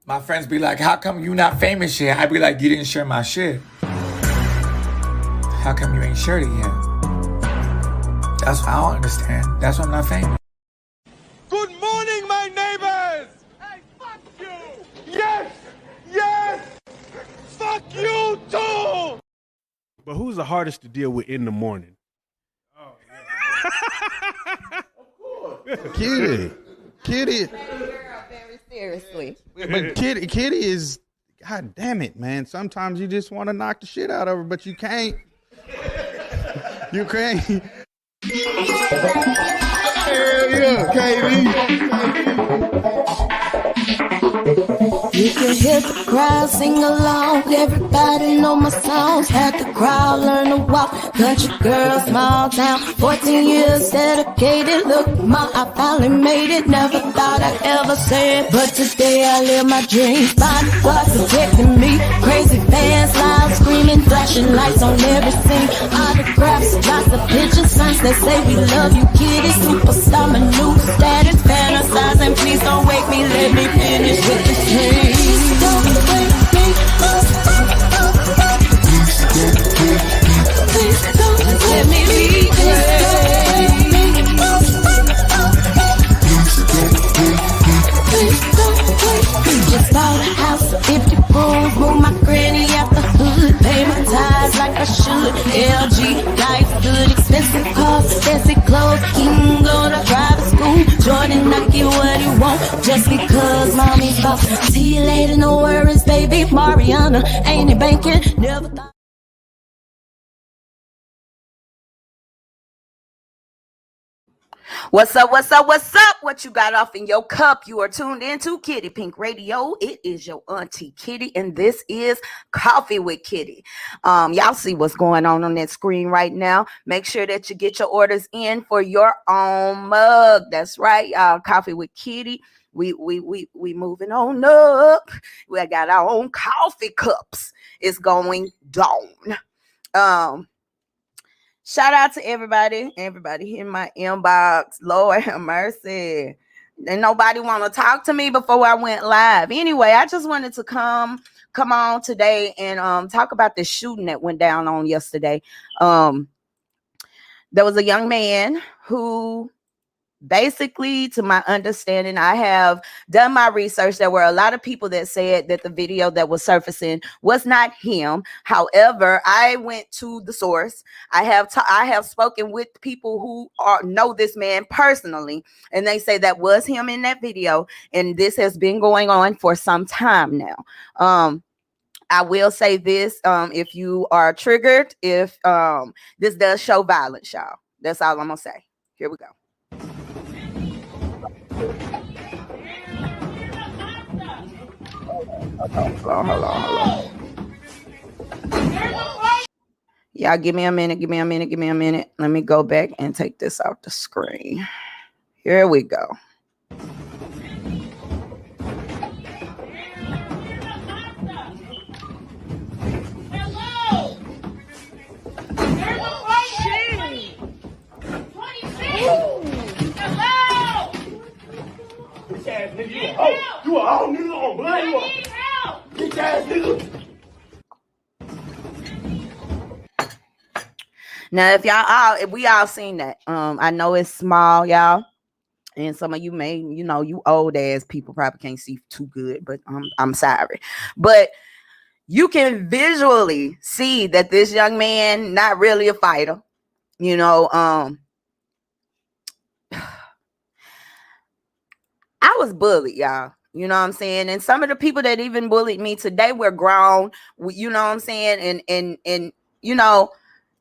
My friends be like, how come you not famous yet? I be like, you didn't share my shit. How come you ain't shared it yet? That's what I don't understand. That's why I'm not famous. Good morning, my neighbors! Hey, fuck you! Yes! Yes! Fuck you too! But who's the hardest to deal with in the morning? Oh, yeah. Of course. Kitty. Very seriously. But Kitty is, God damn it, man. Sometimes you just want to knock the shit out of her, but you can't. You can't. Hell yeah, You can hear the crowd sing along. Everybody know my songs. Had the crowd learn to walk. Country girl, small town. 14 years dedicated. Look, ma, I finally made it. Never thought I'd ever say it, but today I live my dreams. Bodyguard protecting me. Crazy fans, loud screaming, flashing lights on every scene. Autographs, lots of pictures, signs that say we love you, kitty. Superstar, my new status, fantasizing. Please don't wake me, let me finish with the dream. Don't wake me up. Please don't let me be great. Please don't wake me. Just bought a house, 50 rooms, move my granny out the hood, pay my tithes like I should. LG, life good, expensive cars, fancy clothes, King go to private school. Jordan, I get what he want, just because mommy's boss. See you later, no worries, baby. Mariana, ain't it banking? Never thought. What's up? What's up? What's up? What you got off in your cup? You are tuned into Kitty Pink Radio. It is your auntie Kitty, and this is Coffee with Kitty. Y'all see what's going on that screen right now. Make sure that you get your orders in for your own mug. That's right, y'all. Coffee with Kitty. We moving on up. We got our own coffee cups. It's going down. Shout out to everybody in my inbox. Lord have mercy. And nobody want to talk to me before I went live. Anyway, I just wanted to come on today and talk about this shooting that went down on yesterday. There was a young man who, basically, to my understanding, I have done my research. There were a lot of people that said that the video that was surfacing was not him. However, I went to the source. I have spoken with people who know this man personally, and they say that was him in that video, and this has been going on for some time now. I will say this, if you are triggered, if this does show violence, y'all. That's all I'm gonna say. Here we go. Hold on. Y'all give me a minute. Let me go back and take this off the screen. Here we go. You a whole nigga on blind. You a bitch ass nigga. Now, if we all seen that, I know it's small, y'all, and some of you may, you old ass people probably can't see too good, but I'm sorry, but you can visually see that this young man not really a fighter, I was bullied, y'all. You know what I'm saying? And some of the people that even bullied me today were grown, you know what I'm saying? And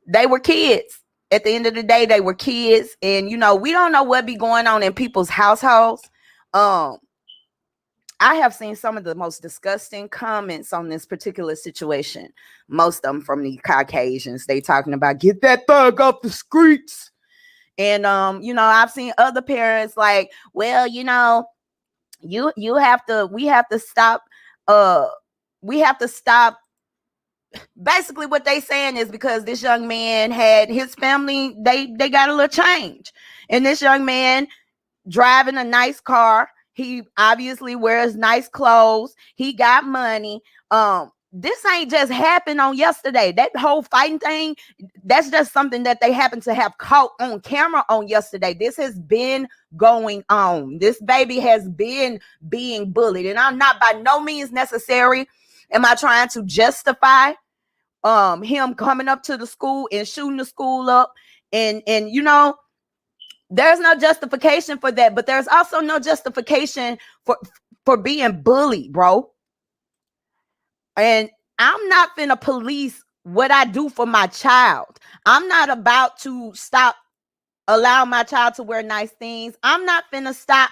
they were kids. At the end of the day, they were kids. And, we don't know what be going on in people's households. I have seen some of the most disgusting comments on this particular situation. Most of them from the Caucasians. They talking about, get that thug off the streets. And, I've seen other parents like, well, we have to stop. Basically what they saying is because this young man had his family, they got a little change. And this young man driving a nice car, He obviously wears nice clothes. He got money. This ain't just happened on yesterday. That whole fighting thing, that's just something that they happen to have caught on camera on yesterday. This has been going on. This baby has been being bullied, and I'm not by no means necessary am I trying to justify him coming up to the school and shooting the school up, and you know, there's no justification for that, but there's also no justification for being bullied, bro. And I'm not finna police what I do for my child. I'm not about to stop allowing my child to wear nice things. I'm not finna stop.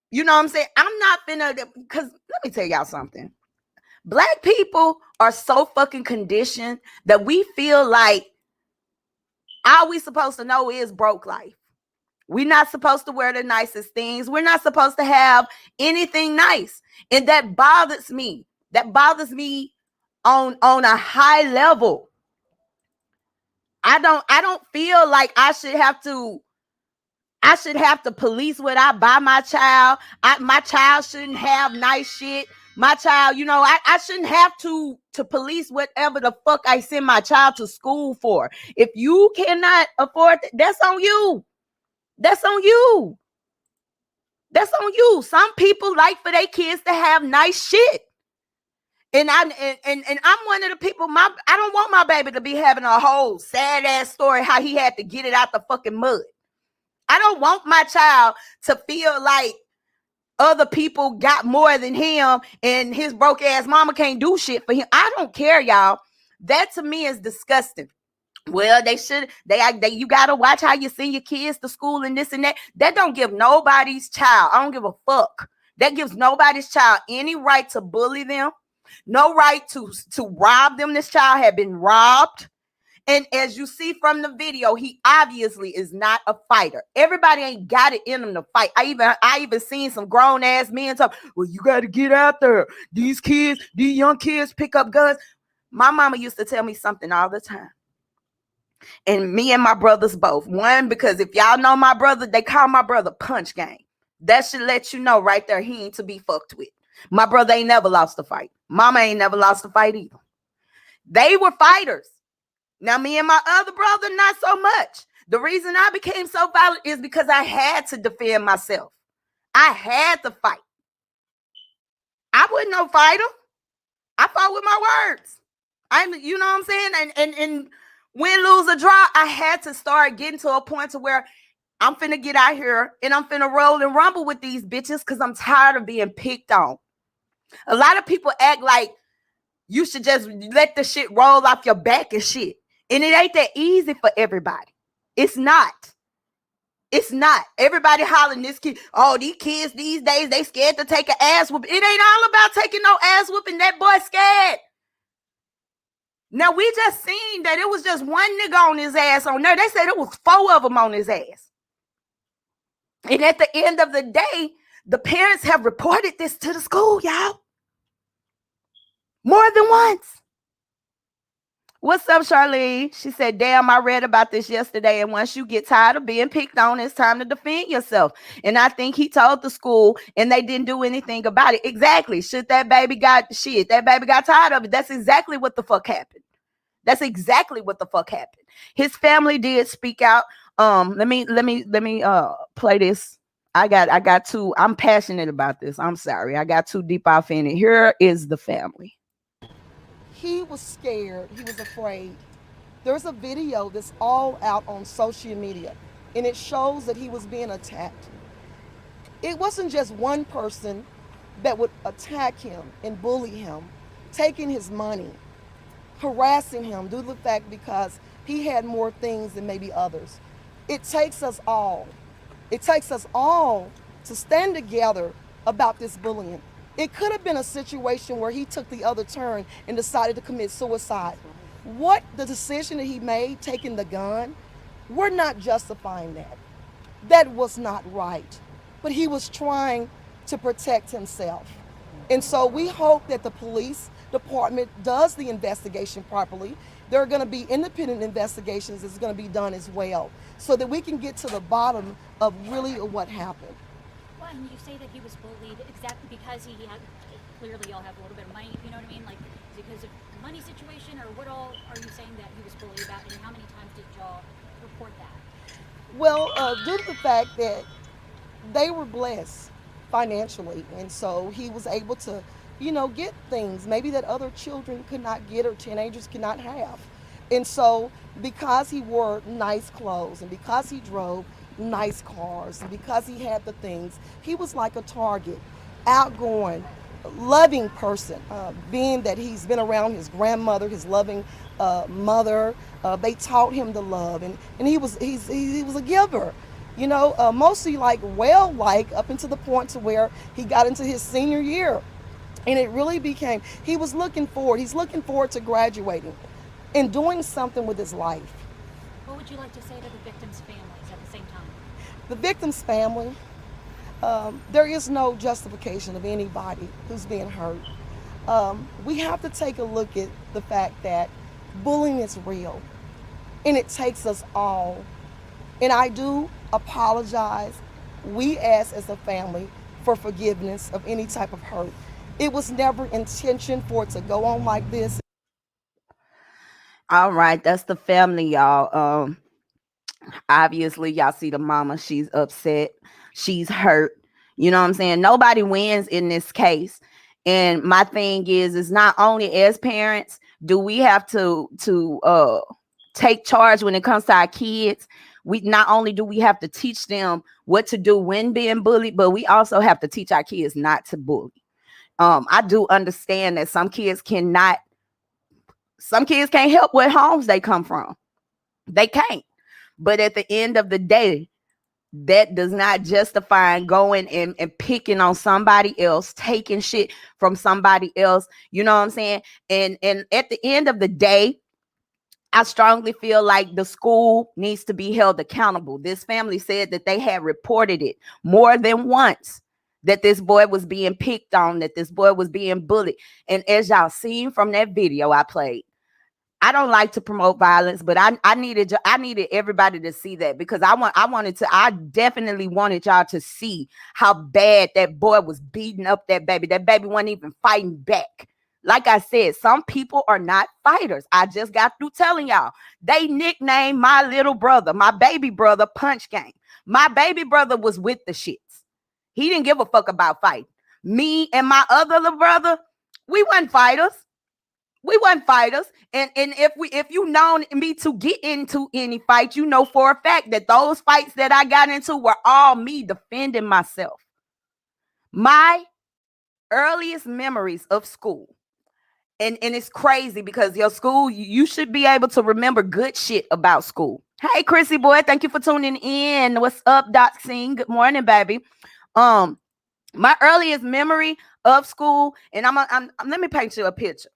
You know what I'm saying? I'm not finna, because let me tell y'all something. Black people are so fucking conditioned that we feel like all we supposed to know is broke life. We're not supposed to wear the nicest things. We're not supposed to have anything nice. And that bothers me. That bothers me on a high level. I don't feel like I should have to police what I buy my child. My child shouldn't have nice shit. My child, you know, I shouldn't have to police whatever the fuck I send my child to school for. If you cannot afford that, that's on you. That's on you. That's on you. Some people like for their kids to have nice shit. And I'm one of the people, I don't want my baby to be having a whole sad ass story how he had to get it out the fucking mud. I don't want my child to feel like other people got more than him and his broke ass mama can't do shit for him. I don't care, y'all. That to me is disgusting. Well, you gotta watch how you send your kids to school and this and that. That don't give nobody's child. I don't give a fuck. That gives nobody's child any right to bully them. No right to rob them. This child had been robbed. And as you see from the video, he obviously is not a fighter. Everybody ain't got it in them to fight. I even seen some grown ass men talk, well, you got to get out there. These young kids pick up guns. My mama used to tell me something all the time. And me and my brothers both. One, because if y'all know my brother, they call my brother Punch Game. That should let you know right there he ain't to be fucked with. My brother ain't never lost a fight. Mama ain't never lost a fight either. They were fighters. Now, me and my other brother, not so much. The reason I became so violent is because I had to defend myself. I had to fight. I wasn't no fighter. I fought with my words. You know what I'm saying? And win, lose, or draw, I had to start getting to a point to where I'm finna get out here and I'm finna roll and rumble with these bitches because I'm tired of being picked on. A lot of people act like you should just let the shit roll off your back and shit. And it ain't that easy for everybody. It's not. It's not. Everybody hollering this kid. Oh, these kids these days, they scared to take an ass whooping. It ain't all about taking no ass whooping. That boy scared. Now, we just seen that it was just one nigga on his ass on there. They said it was 4 of them on his ass. And at the end of the day, the parents have reported this to the school, y'all. More than once. What's up, Charlene? She said, damn, I read about this yesterday. And once you get tired of being picked on, it's time to defend yourself. And I think he told the school and they didn't do anything about it. Exactly. That baby got tired of it. That's exactly what the fuck happened. That's exactly what the fuck happened. His family did speak out. Let me play this. I'm passionate about this. I'm sorry. I got too deep off in it. Here is the family. He was scared. He was afraid. There's a video that's all out on social media, and it shows that he was being attacked. It wasn't just one person that would attack him and bully him, taking his money, harassing him due to the fact because he had more things than maybe others. It takes us all. It takes us all to stand together about this bullying. It could have been a situation where he took the other turn and decided to commit suicide. What the decision that he made, taking the gun, we're not justifying that. That was not right. But he was trying to protect himself. And so we hope that the police department does the investigation properly. There are going to be independent investigations that's going to be done as well, so that we can get to the bottom of really what happened. What and you say that he was bullied exactly because he had, clearly y'all have a little bit of money, you know what I mean? Like, is it because of the money situation, or what all are you saying that he was bullied about, and how many times did y'all report that? Well, due to the fact that they were blessed financially, and so he was able to, get things maybe that other children could not get or teenagers could not have. And so, because he wore nice clothes and because he drove nice cars and because he had the things, he was like a target, outgoing, loving person. Being that he's been around his grandmother, his loving mother, they taught him to love, and he was a giver. Mostly like up until the point to where he got into his senior year, and it really became he's looking forward to graduating and doing something with his life. What would you like to say to the victims' families at the same time? The victim's family, there is no justification of anybody who's being hurt. We have to take a look at the fact that bullying is real, and it takes us all. And I do apologize. We ask as a family for forgiveness of any type of hurt. It was never intention for it to go on like this. All right, that's the family, y'all. Obviously, y'all see the mama. She's upset. She's hurt. You know what I'm saying? Nobody wins in this case. And my thing is not only as parents do we have to take charge when it comes to our kids. We not only do we have to teach them what to do when being bullied, but we also have to teach our kids not to bully. I do understand that some kids can't help what homes they come from. They can't. But at the end of the day, that does not justify going and picking on somebody else, taking shit from somebody else. You know what I'm saying? And at the end of the day, I strongly feel like the school needs to be held accountable. This family said that they had reported it more than once, that this boy was being picked on, that this boy was being bullied. And as y'all seen from that video I played, I don't like to promote violence, but I needed everybody to see that, because I definitely wanted y'all to see how bad that boy was beating up that baby. That baby wasn't even fighting back. Like I said, some people are not fighters. I just got through telling y'all. They nicknamed my little brother, my baby brother, Punch Game. My baby brother was with the shits. He didn't give a fuck about fighting. Me and my other little brother, we weren't fighters. We weren't fighters. And if you known me to get into any fight, you know for a fact that those fights that I got into were all me defending myself. My earliest memories of school, and it's crazy because your school, you should be able to remember good shit about school. Hey, Chrissy boy, thank you for tuning in. What's up, Doc Sing? Good morning, baby. My earliest memory of school, and let me paint you a picture.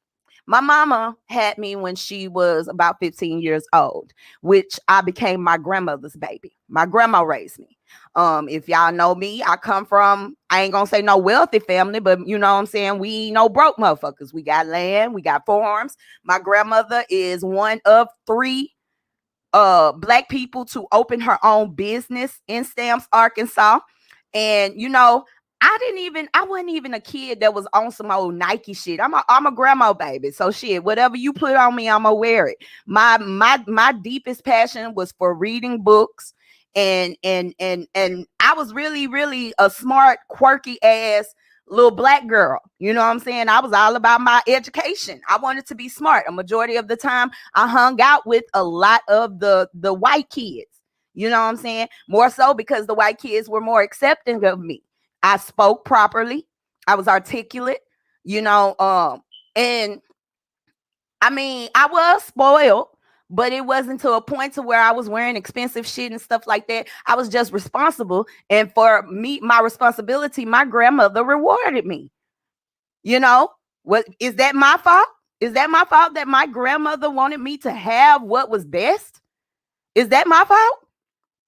My mama had me when she was about 15 years old, which I became my grandmother's baby. My grandma raised me. If y'all know me, I come from, I ain't gonna say no wealthy family, but you know what I'm saying? We ain't no broke motherfuckers. We got land, we got farms. My grandmother is one of 3 black people to open her own business in Stamps, Arkansas. And I wasn't even a kid that was on some old Nike shit. I'm a grandma baby. So shit, whatever you put on me, I'ma wear it. My deepest passion was for reading books, and I was really, really a smart, quirky ass little black girl. You know what I'm saying? I was all about my education. I wanted to be smart. A majority of the time I hung out with a lot of the white kids. You know what I'm saying? More so because the white kids were more accepting of me. I spoke properly. I was articulate, and I mean, I was spoiled, but it wasn't to a point to where I was wearing expensive shit and stuff like that. I was just responsible. And for me, my responsibility, my grandmother rewarded me. What is that my fault? Is that my fault that my grandmother wanted me to have what was best? Is that my fault?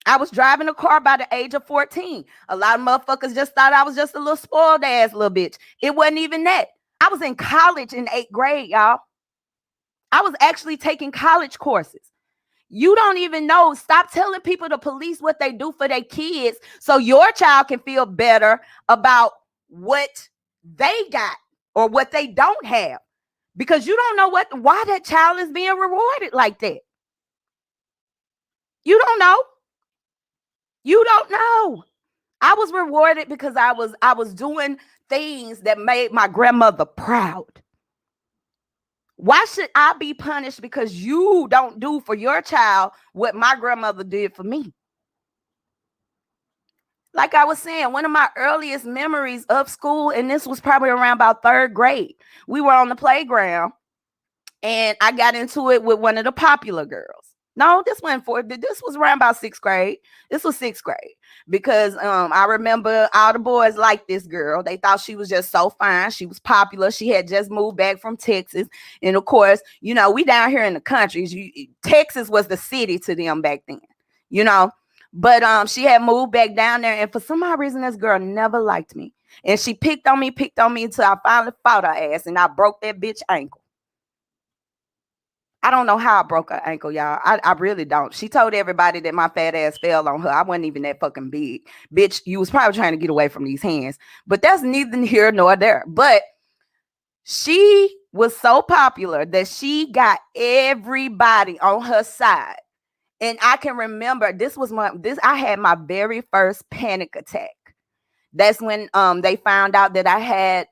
I was driving a car by the age of 14. A lot of motherfuckers just thought I was just a little spoiled ass little bitch. It wasn't even that. I was in college in 8th grade, y'all. I was actually taking college courses. You don't even know. Stop telling people, the police, what they do for their kids so your child can feel better about what they got or what they don't have, because you don't know why that child is being rewarded like that. You don't know. You don't know. I was rewarded because I was doing things that made my grandmother proud. Why should I be punished because you don't do for your child what my grandmother did for me? Like I was saying, one of my earliest memories of school, and this was probably around about 3rd grade, we were on the playground and I got into it with one of the popular girls. No, this wasn't 4th. This was around about 6th grade. This was 6th grade because I remember all the boys liked this girl. They thought she was just so fine. She was popular. She had just moved back from Texas. And of course, you know, we down here in the countries, Texas was the city to them back then, you know. But she had moved back down there, and for some odd reason, this girl never liked me. And she picked on me until I finally fought her ass, and I broke that bitch ankle. I don't know how I broke her ankle, y'all. I really don't. She told everybody that my fat ass fell on her. I wasn't even that fucking big. Bitch, you was probably trying to get away from these hands. But that's neither here nor there. But she was so popular that she got everybody on her side. And I can remember I had my very first panic attack. That's when they found out that I had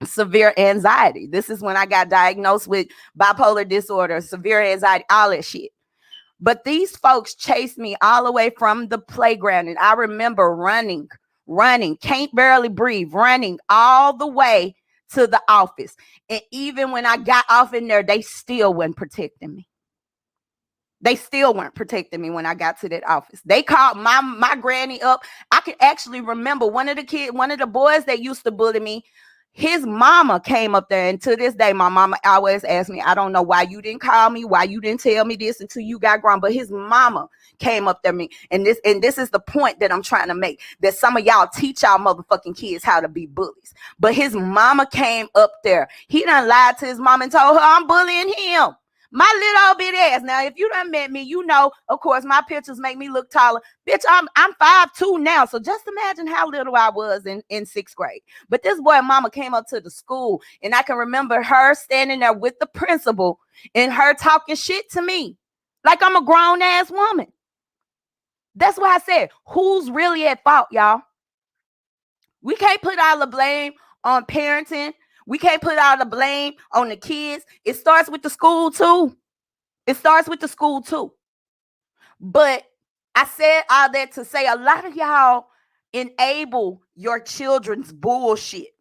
severe anxiety. This is when I got diagnosed with bipolar disorder, severe anxiety, all that shit. But these folks chased me all the way from the playground. And I remember running, can't barely breathe, running all the way to the office. And even when I got off in there, they still weren't protecting me. They still weren't protecting me when I got to that office. They called my granny up. I can actually remember one of the boys that used to bully me, his mama came up there, and to this day, my mama always asks me, I don't know why you didn't call me, why you didn't tell me this until you got grown. But his mama came up there me, and this is the point that I'm trying to make, that some of y'all teach y'all motherfucking kids how to be bullies. But his mama came up there. He done lied to his mama and told her I'm bullying him. My little old bit ass. Now, if you done met me, you know, of course, my pictures make me look taller. Bitch, I'm 5'2" now. So just imagine how little I was in 6th grade. But this boy mama came up to the school, and I can remember her standing there with the principal and her talking shit to me like I'm a grown ass woman. That's why I said, who's really at fault, y'all? We can't put all the blame on parenting. We can't put all the blame on the kids. It starts with the school too. But I said all that to say a lot of y'all enable your children's bullshit.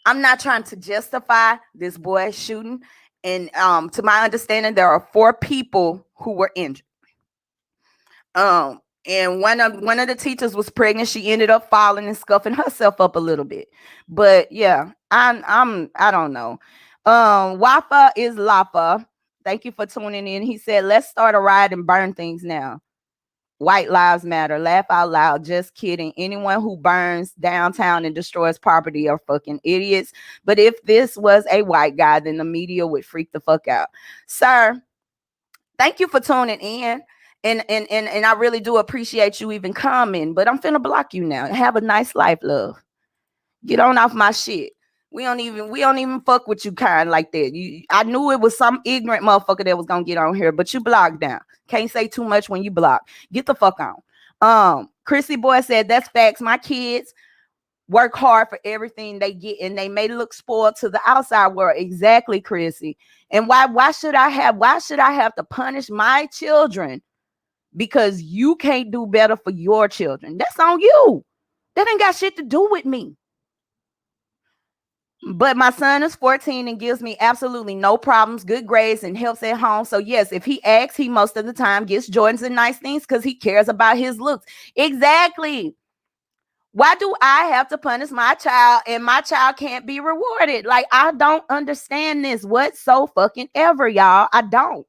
I'm not trying to justify this boy shooting. And to my understanding, there are 4 people who were injured. And one of the teachers was pregnant. She ended up falling and scuffing herself up a little bit. But yeah, I don't know. Wafa is Lafa. Thank you for tuning in. He said, let's start a riot and burn things now. White lives matter. Laugh out loud. Just kidding. Anyone who burns downtown and destroys property are fucking idiots. But if this was a white guy, then the media would freak the fuck out. Sir, thank you for tuning in. And I really do appreciate you even coming. But I'm finna block you now. Have a nice life, love. Get on off my shit. We don't even fuck with you kind like that. I knew it was some ignorant motherfucker that was gonna get on here, but you blocked down. Can't say too much when you block. Get the fuck on. Chrissy Boy said, that's facts. My kids work hard for everything they get, and they may look spoiled to the outside world. Exactly, Chrissy. And why should I have to punish my children because you can't do better for your children? That's on you. That ain't got shit to do with me. But my son is 14 and gives me absolutely no problems, good grades, and helps at home. So yes, if he asks, he most of the time gets Jordans and nice things because he cares about his looks. Exactly. Why do I have to punish my child and my child can't be rewarded? Like, I don't understand this whatsoever, y'all. I don't.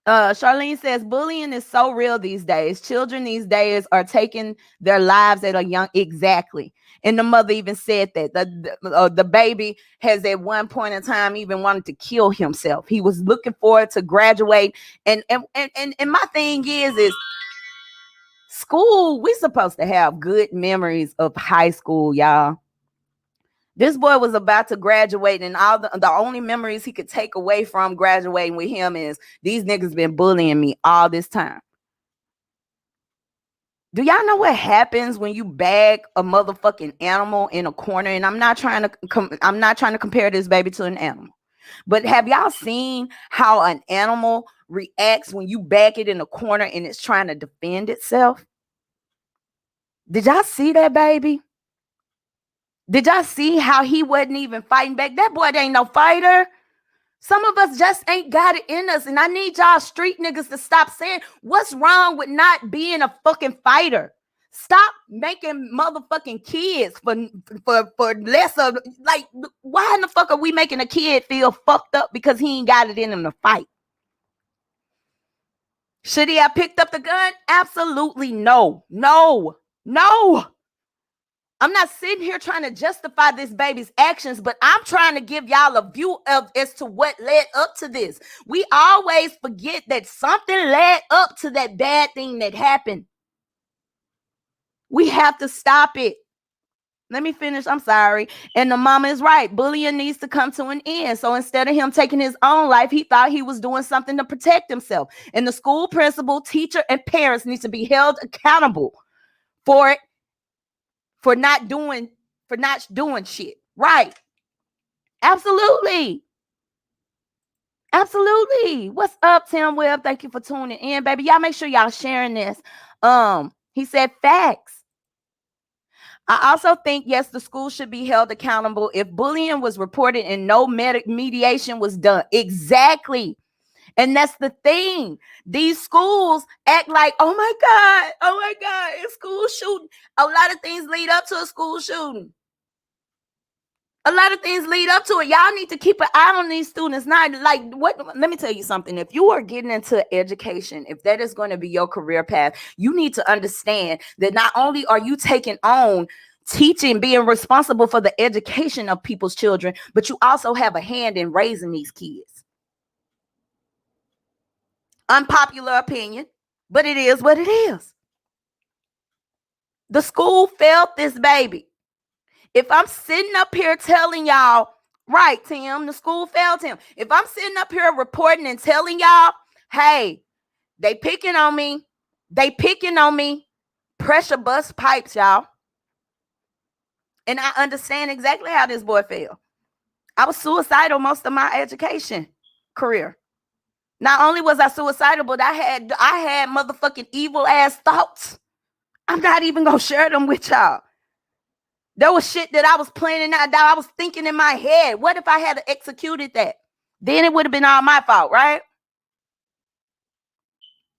Charlene says bullying is so real these days. Children these days are taking their lives at a young exactly. And the mother even said that the baby has at one point in time even wanted to kill himself. He was looking forward to graduate. And my thing is school, we supposed to have good memories of high school, y'all. This boy was about to graduate, and all the only memories he could take away from graduating with him is these niggas been bullying me all this time. Do y'all know what happens when you bag a motherfucking animal in a corner? And I'm not trying to compare this baby to an animal, but have y'all seen how an animal reacts when you bag it in a corner and it's trying to defend itself? Did y'all see that baby? Did y'all see how he wasn't even fighting back? That boy ain't no fighter. Some of us just ain't got it in us. And I need y'all street niggas to stop saying, what's wrong with not being a fucking fighter? Stop making motherfucking kids for less of, like, why in the fuck are we making a kid feel fucked up because he ain't got it in him to fight? Should he have picked up the gun? Absolutely no. No. I'm not sitting here trying to justify this baby's actions, but I'm trying to give y'all a view of as to what led up to this. We always forget that something led up to that bad thing that happened. We have to stop it. Let me finish. I'm sorry. And the mama is right. Bullying needs to come to an end. So instead of him taking his own life, he thought he was doing something to protect himself. And the school principal, teacher, and parents need to be held accountable for it. For not doing shit. Right. Absolutely. What's up, Tim Webb? Thank you for tuning in, baby. Y'all make sure y'all sharing this. He said facts. I also think, yes, the school should be held accountable if bullying was reported and no mediation was done. Exactly. And that's the thing. These schools act like, oh my God, it's school shooting. A lot of things lead up to a school shooting. Y'all need to keep an eye on these students. Not like what. Let me tell you something. If you are getting into education, if that is going to be your career path, you need to understand that not only are you taking on teaching, being responsible for the education of people's children, but you also have a hand in raising these kids. Unpopular opinion, but it is what it is. The school failed this baby. If I'm sitting up here telling y'all, right, Tim, the school failed him. If I'm sitting up here reporting and telling y'all, hey, they picking on me, pressure bust pipes, y'all. And I understand exactly how this boy felt. I was suicidal most of my education career. Not only was I suicidal, but I had motherfucking evil ass thoughts. I'm not even gonna share them with y'all. There was shit that I was planning out, that I was thinking in my head. What if I had executed that? Then it would have been all my fault, right?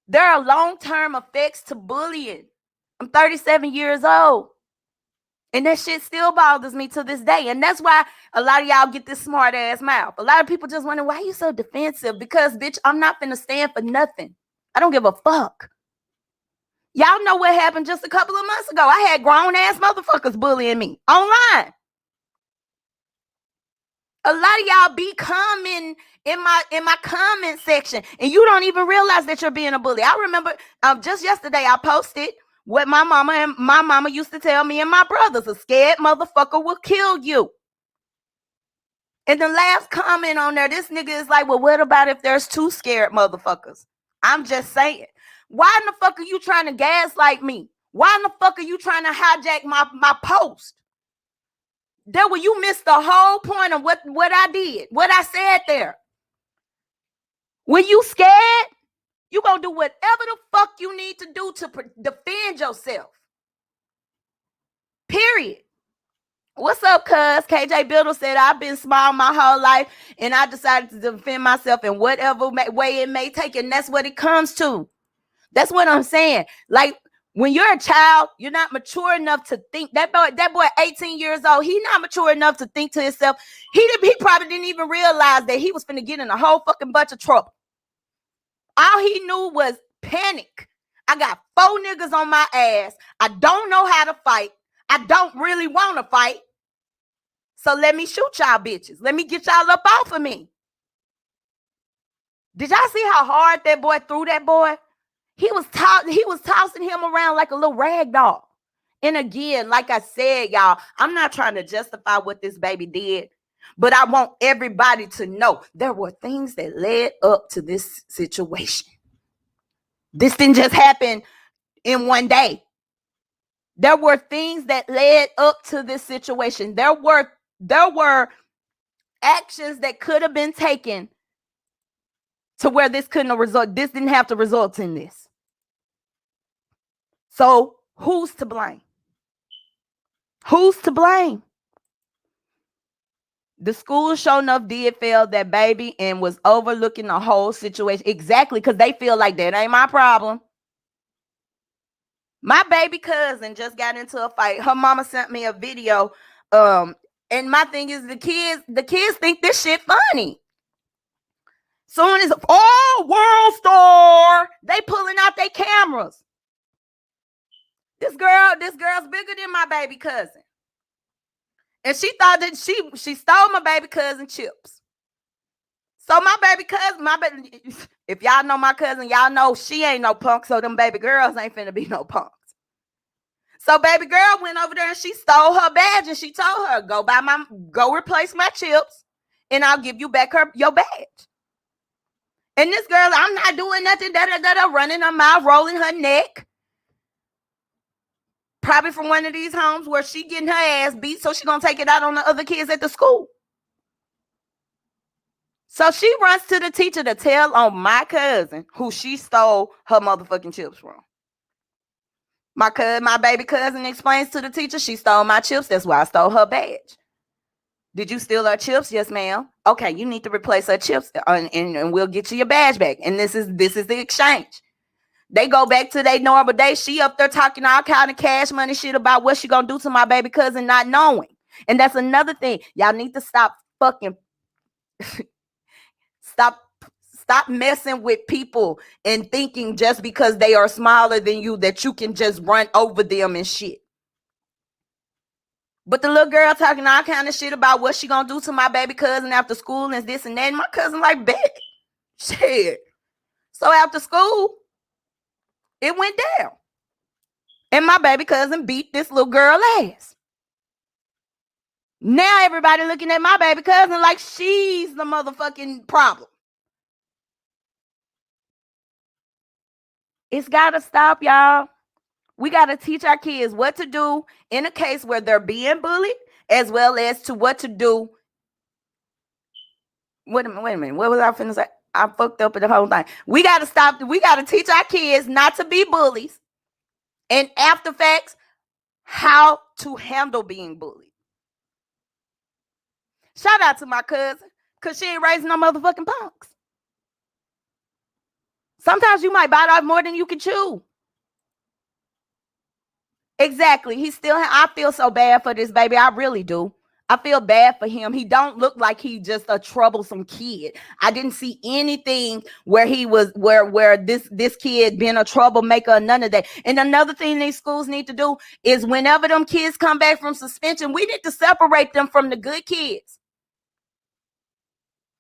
There are long-term effects to bullying. I'm 37 years old. And that shit still bothers me to this day. And that's why a lot of y'all get this smart ass mouth. A lot of people just wonder, why you so defensive? Because, bitch, I'm not finna stand for nothing. I don't give a fuck. Y'all know what happened just a couple of months ago. I had grown ass motherfuckers bullying me online. A lot of y'all be commenting in my comment section, and you don't even realize that you're being a bully. I remember just yesterday I posted what my mama used to tell me and my brothers: a scared motherfucker will kill you. And the last comment on there, this nigga is like, well, what about if there's two scared motherfuckers? I'm just saying. Why in the fuck are you trying to gaslight me? Why in the fuck are you trying to hijack my post? There where you missed the whole point of what I did, what I said there. When you scared, you gonna do whatever the fuck you need to do to defend yourself. Period. What's up, cuz? KJ Biddle said, I've been small my whole life, and I decided to defend myself in whatever way it may take, and that's what it comes to. That's what I'm saying. Like, when you're a child, you're not mature enough to think. That boy 18 years old, he's not mature enough to think to himself. He probably didn't even realize that he was finna get in a whole fucking bunch of trouble. All he knew was panic. I got 4 niggas on my ass. I don't know how to fight. I don't really want to fight. So let me shoot y'all bitches. Let me get y'all up off of me. Did y'all see how hard that boy threw that boy? He was tossing him around like a little rag doll. And again, like I said, y'all, I'm not trying to justify what this baby did, but I want everybody to know there were things that led up to this situation. This didn't just happen in one day. There were things that led up to this situation. There were actions that could have been taken to where this couldn't have result. This didn't have to result in this. So who's to blame? Who's to blame? The school sure enough did fail that baby and was overlooking the whole situation. Exactly, because they feel like that ain't my problem. My baby cousin just got into a fight. Her mama sent me a video. And my thing is the kids think this shit funny. Soon as World Star, they pulling out their cameras. This girl's bigger than my baby cousin. And she thought that she stole my baby cousin chips. So my baby cousin, if y'all know my cousin, y'all know she ain't no punk. So them baby girls ain't finna be no punks. So baby girl went over there and she stole her badge and she told her, go replace my chips and I'll give you back your badge. And this girl, I'm not doing nothing, running her mouth, rolling her neck. Probably from one of these homes where she getting her ass beat, so she gonna take it out on the other kids at the school. So she runs to the teacher to tell on my cousin who she stole her motherfucking chips from. My baby cousin explains to the teacher, she stole my chips. That's why I stole her badge. Did you steal her chips? Yes, ma'am. Okay, you need to replace her chips and we'll get you your badge back. And this is the exchange. They go back to their normal day. She up there talking all kind of cash money shit about what she gonna do to my baby cousin, not knowing. And that's another thing. Y'all need to stop fucking stop messing with people and thinking just because they are smaller than you that you can just run over them and shit. But the little girl talking all kind of shit about what she gonna do to my baby cousin after school and this and that. And my cousin like, bet. Shit. So after school, it went down. And my baby cousin beat this little girl ass. Now everybody looking at my baby cousin like she's the motherfucking problem. It's gotta stop, y'all. We gotta teach our kids what to do in a case where they're being bullied, as well as to what to do. Wait a minute. What was I finna say? I fucked up with the whole thing. We gotta stop. We gotta teach our kids not to be bullies. And after facts, how to handle being bullied. Shout out to my cousin, because she ain't raising no motherfucking punks. Sometimes you might bite off more than you can chew. Exactly. I feel so bad for this baby. I really do. I feel bad for him. He don't look like he just a troublesome kid. I didn't see anything where he was where this kid being a troublemaker or none of that. And another thing these schools need to do is whenever them kids come back from suspension, we need to separate them from the good kids.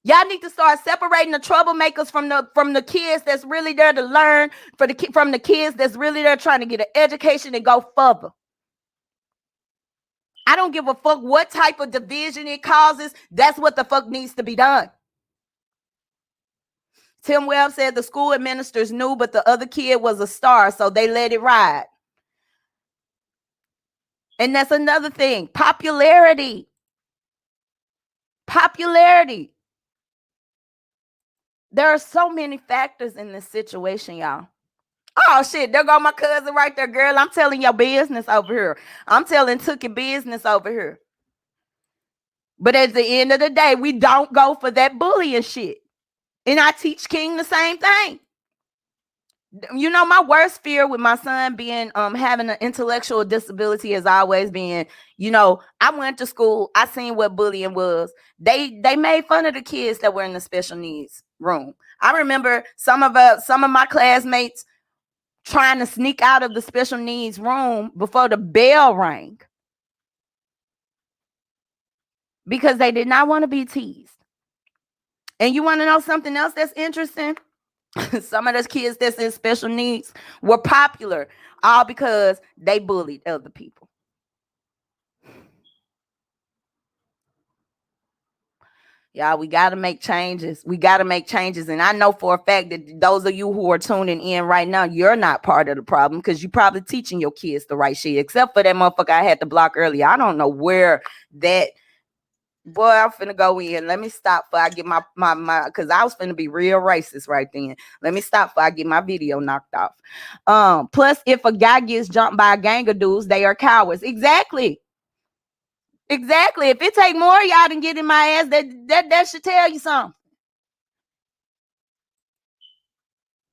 Y'all need to start separating the troublemakers from the kids that's really there to learn, from the kids that's really there trying to get an education and go further. I don't give a fuck what type of division it causes. That's what the fuck needs to be done. Tim Webb said the school administrators knew, but the other kid was a star, so they let it ride. And that's another thing. Popularity. There are so many factors in this situation, y'all. Oh, shit, there go my cousin right there, girl. I'm telling your business over here. I'm telling Tookie business over here. But at the end of the day, we don't go for that bullying shit. And I teach King the same thing. You know, my worst fear with my son being having an intellectual disability has always been, you know, I went to school, I seen what bullying was. They made fun of the kids that were in the special needs room. I remember some of my classmates trying to sneak out of the special needs room before the bell rang because they did not want to be teased. And you want to know something else that's interesting? Some of those kids that's in special needs were popular all because they bullied other people. Y'all, we got to make changes. We got to make changes. And I know for a fact that those of you who are tuning in right now, you're not part of the problem because you're probably teaching your kids the right shit, except for that motherfucker I had to block earlier. I don't know where that boy, I'm finna go in. Let me stop before I get my because I was finna be real racist right then. Let me stop before I get my video knocked off. Plus, if a guy gets jumped by a gang of dudes, they are cowards. Exactly. If it take more of y'all than get in my ass, that should tell you something.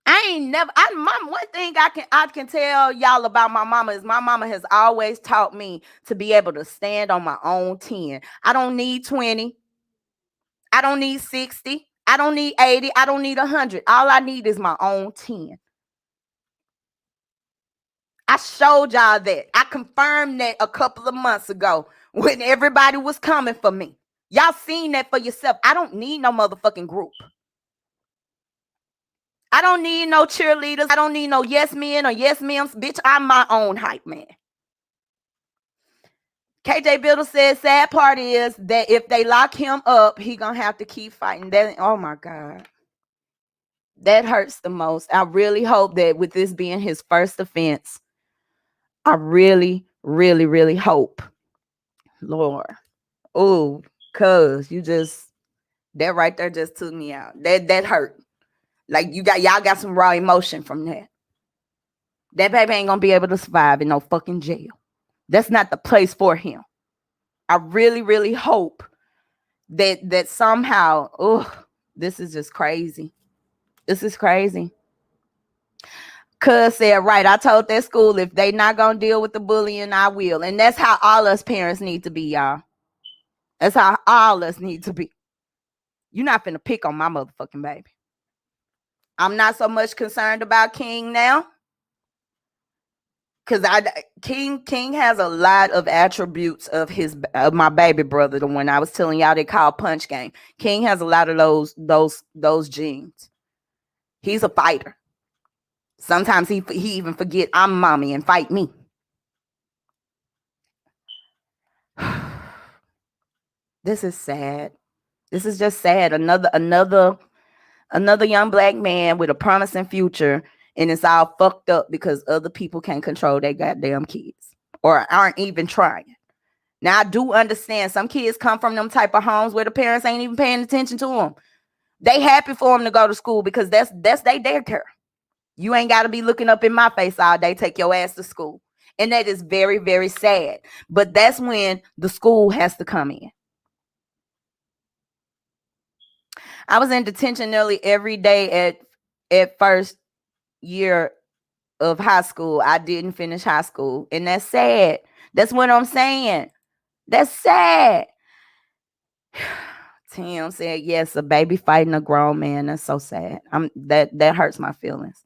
One thing I can tell y'all about my mama is my mama has always taught me to be able to stand on my own 10. I don't need 20. I don't need 60. I don't need 80. I don't need 100. All I need is my own 10. I showed y'all that. I confirmed that a couple of months ago when everybody was coming for me. Y'all seen that for yourself. I don't need no motherfucking group. I don't need no cheerleaders. I don't need no yes men or yes mems. Bitch, I'm my own hype man. KJ Biddle says, sad part is that if they lock him up, he gonna have to keep fighting. That, oh my God. That hurts the most. I really hope that with this being his first offense, I really, really, really hope, Lord. Oh, cuz that right there just took me out. That hurt. Like y'all got some raw emotion from that. That baby ain't gonna be able to survive in no fucking jail. That's not the place for him. I really, really hope that somehow, this is just crazy. This is crazy. Cuz said, right, I told that school if they not gonna deal with the bullying, I will. And that's how all us parents need to be, y'all. That's how all us need to be. You're not finna pick on my motherfucking baby. I'm not so much concerned about King now. Because King has a lot of attributes of my baby brother, the one I was telling y'all they call Punch Game. King has a lot of those genes. He's a fighter. Sometimes he even forget I'm mommy and fight me. This is sad. This is just sad. Another young black man with a promising future, and it's all fucked up because other people can't control their goddamn kids or aren't even trying. Now, I do understand some kids come from them type of homes where the parents ain't even paying attention to them. They happy for them to go to school because that's their daycare. You ain't got to be looking up in my face all day. Take your ass to school. And that is very, very sad. But that's when the school has to come in. I was in detention nearly every day at first year of high school. I didn't finish high school. And that's sad. That's what I'm saying. That's sad. Tim said, yes, a baby fighting a grown man. That's so sad. That hurts my feelings.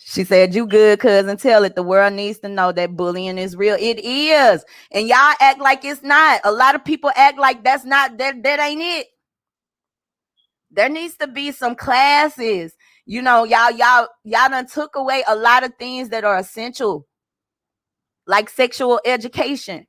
She said, you good, cousin. Tell it. The world needs to know that bullying is real. It is. And y'all act like it's not. A lot of people act like that's not, that ain't it. There needs to be some classes. You know, y'all done took away a lot of things that are essential, like sexual education.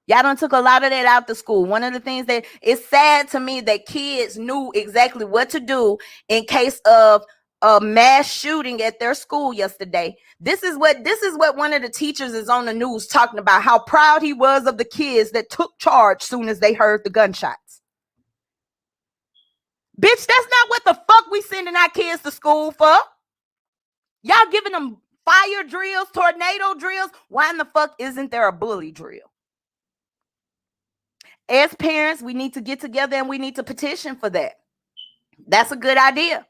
Y'all done took a lot of that out the school. One of the things that it's sad to me that kids knew exactly what to do in case of a mass shooting at their school yesterday. This is what one of the teachers is on the news talking about, how proud he was of the kids that took charge soon as they heard the gunshots. Bitch, that's not what the fuck we sending our kids to school for. Y'all giving them fire drills, tornado drills. Why in the fuck isn't there a bully drill? As parents, we need to get together and we need to petition for that. That's a good idea.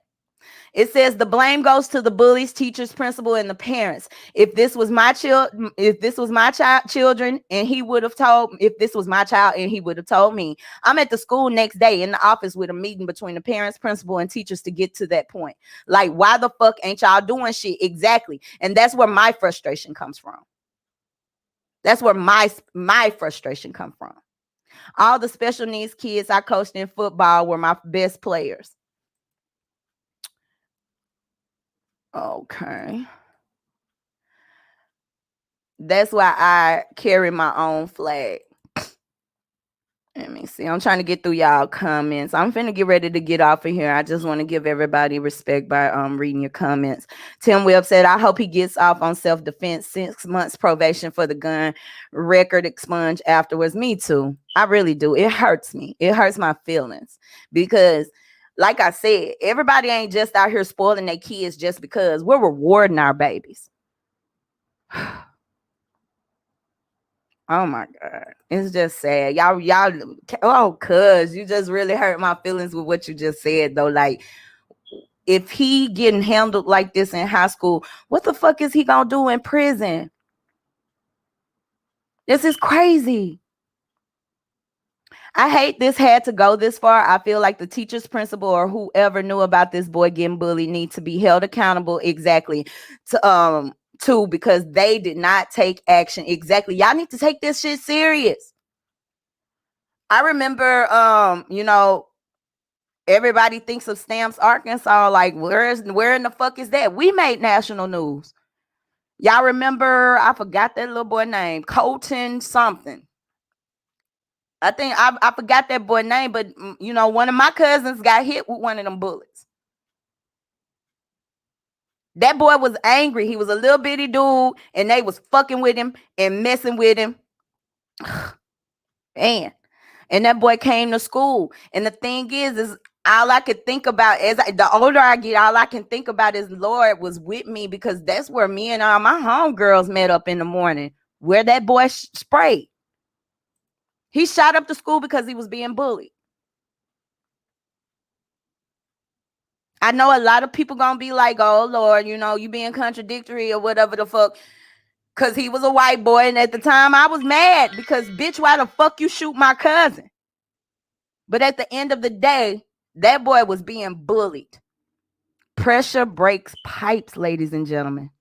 It says the blame goes to the bullies, teachers, principal, and the parents. If this was my children, and he would have told, if this was my child and he would have told me. I'm at the school next day in the office with a meeting between the parents, principal, and teachers to get to that point. Like, why the fuck ain't y'all doing shit? Exactly. And that's where my frustration comes from. That's where my frustration comes from. All the special needs kids I coached in football were my best players. Okay. That's why I carry my own flag. Let me see. I'm trying to get through y'all comments. I'm finna get ready to get off of here. I just want to give everybody respect by reading your comments. Tim Webb said, I hope he gets off on self-defense. 6 months probation for the gun record expunged afterwards. Me too. I really do. It hurts me. It hurts my feelings because, like I said, everybody ain't just out here spoiling their kids just because. We're rewarding our babies. Oh my God. It's just sad. Y'all, oh, cuz you just really hurt my feelings with what you just said, though. Like, if he getting handled like this in high school, what the fuck is he gonna do in prison? This is crazy. I hate this had to go this far. I feel like the teacher's principal or whoever knew about this boy getting bullied need to be held accountable. Exactly. Too, because they did not take action. Exactly. Y'all need to take this shit serious. I remember, everybody thinks of Stamps, Arkansas. Like, where in the fuck is that? We made national news. Y'all remember? I forgot that little boy name, Colton something. I think I forgot that boy name, but one of my cousins got hit with one of them bullets. That boy was angry. He was a little bitty dude, and they was fucking with him and messing with him. Man. And that boy came to school. And the thing is all I could think about the older I get, all I can think about is Lord was with me, because that's where me and all my homegirls met up in the morning, where that boy sprayed. He shot up the school because he was being bullied. I know a lot of people gonna be like, oh Lord, you being contradictory or whatever the fuck, because he was a white boy. And at the time I was mad because, bitch, why the fuck you shoot my cousin? But at the end of the day, that boy was being bullied. Pressure breaks pipes, ladies and gentlemen.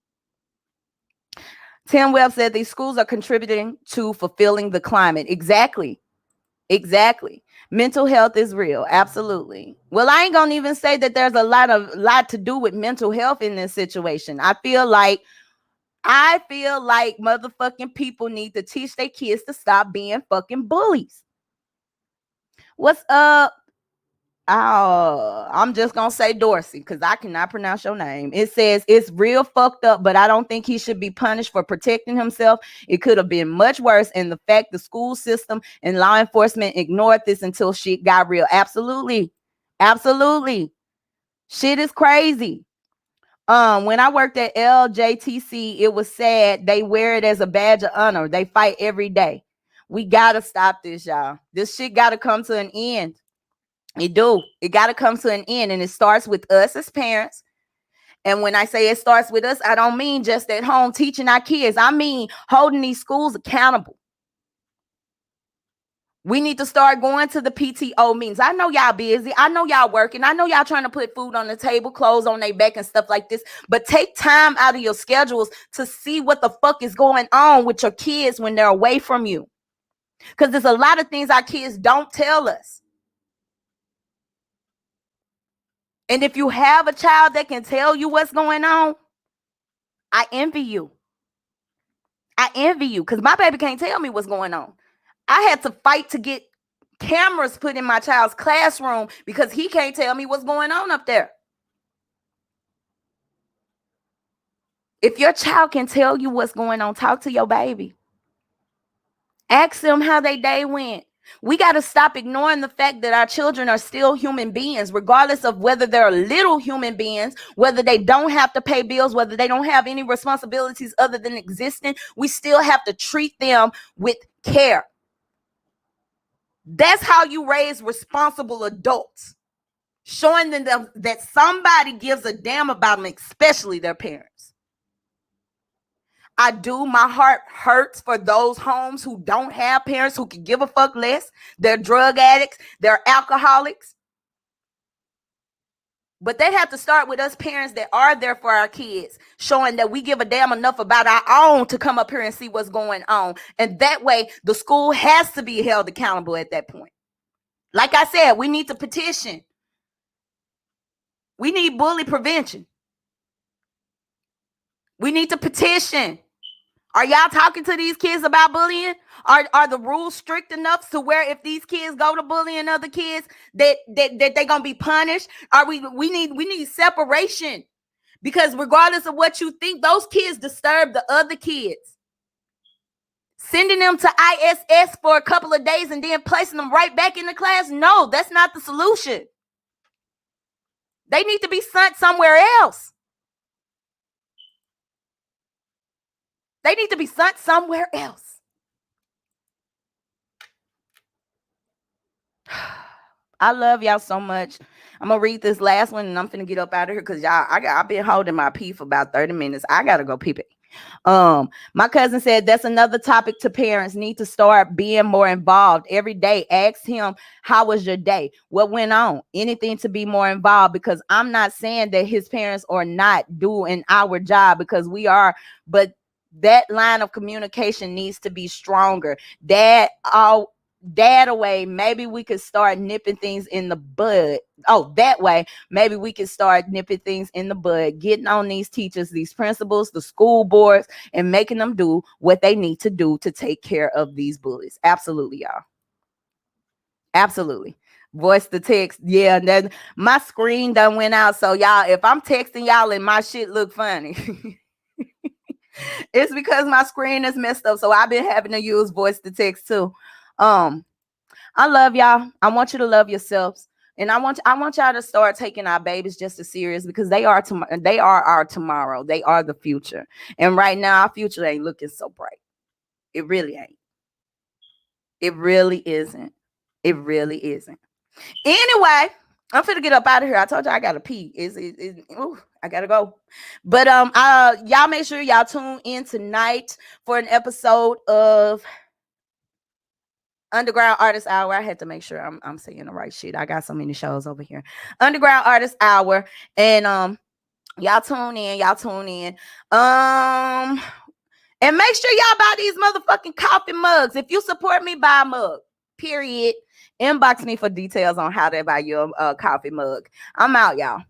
Tim Webb said these schools are contributing to fulfilling the climate. Exactly. Mental health is real. Absolutely. Well, I ain't gonna even say that there's a lot to do with mental health in this situation. I feel like motherfucking people need to teach their kids to stop being fucking bullies. What's up? Oh, I'm just gonna say Dorsey because I cannot pronounce your name. It says it's real fucked up, but I don't think he should be punished for protecting himself. It could have been much worse. And the fact the school system and law enforcement ignored this until shit got real. Absolutely. Shit is crazy. When I worked at LJTC, it was sad. They wear it as a badge of honor. They fight every day. We gotta stop this, y'all. This shit gotta come to an end. It got to come to an end, and it starts with us as parents. And when I say it starts with us, I don't mean just at home teaching our kids. I mean holding these schools accountable. We need to start going to the PTO meetings. I know y'all busy. I know y'all working. I know y'all trying to put food on the table, clothes on their back and stuff like this. But take time out of your schedules to see what the fuck is going on with your kids when they're away from you. Because there's a lot of things our kids don't tell us. And if you have a child that can tell you what's going on, I envy you. Because my baby can't tell me what's going on. I had to fight to get cameras put in my child's classroom because he can't tell me what's going on up there. If your child can tell you what's going on, talk to your baby. Ask them how their day went. We got to stop ignoring the fact that our children are still human beings, regardless of whether they're little human beings, whether they don't have to pay bills, whether they don't have any responsibilities other than existing. We still have to treat them with care. That's how you raise responsible adults. showing them that somebody gives a damn about them, especially their parents. My heart hurts for those homes who don't have parents who can give a fuck less. They're drug addicts, they're alcoholics. But they have to start with us parents that are there for our kids, showing that we give a damn enough about our own to come up here and see what's going on. And that way, the school has to be held accountable at that point. Like I said, we need to petition. We need bully prevention. We need to petition. Are y'all talking to these kids about bullying? Are the rules strict enough to where if these kids go to bullying other kids that they're gonna be punished? We need separation, because regardless of what you think, those kids disturb the other kids. Sending them to ISS for a couple of days and then placing them right back in the class, no, that's not the solution. They need to be sent somewhere else. They need to be sent somewhere else. I love y'all so much. I'm gonna read this last one and I'm finna get up out of here because I've been holding my pee for about 30 minutes. I gotta go pee. My cousin said that's another topic to parents need to start being more involved every day. Ask him, how was your day? What went on? Anything to be more involved, because I'm not saying that his parents are not doing our job, because we are, but that line of communication needs to be stronger. Dad away, maybe we could start nipping things in the bud. Oh, that way, maybe we can start nipping things in the bud, getting on these teachers, these principals, the school boards, and making them do what they need to do to take care of these bullies. Absolutely, y'all. Absolutely. Voice to text. Yeah, then my screen done went out. So y'all, if I'm texting y'all and my shit look funny, it's because my screen is messed up. So I've been having to use voice to text too. I love y'all. I want you to love yourselves, and I want y'all to start taking our babies just as serious, because they are our tomorrow. They are the future, and right now our future ain't looking so bright. It really ain't. It really isn't. It really isn't. Anyway, I'm finna get up out of here. I told you I gotta pee. I gotta go. But y'all make sure y'all tune in tonight for an episode of Underground Artist Hour. I had to make sure I'm saying the right shit. I got so many shows over here. Underground Artist Hour. And y'all tune in. And make sure y'all buy these motherfucking coffee mugs. If you support me, buy a mug. Period. Inbox me for details on how to buy your coffee mug. I'm out, y'all.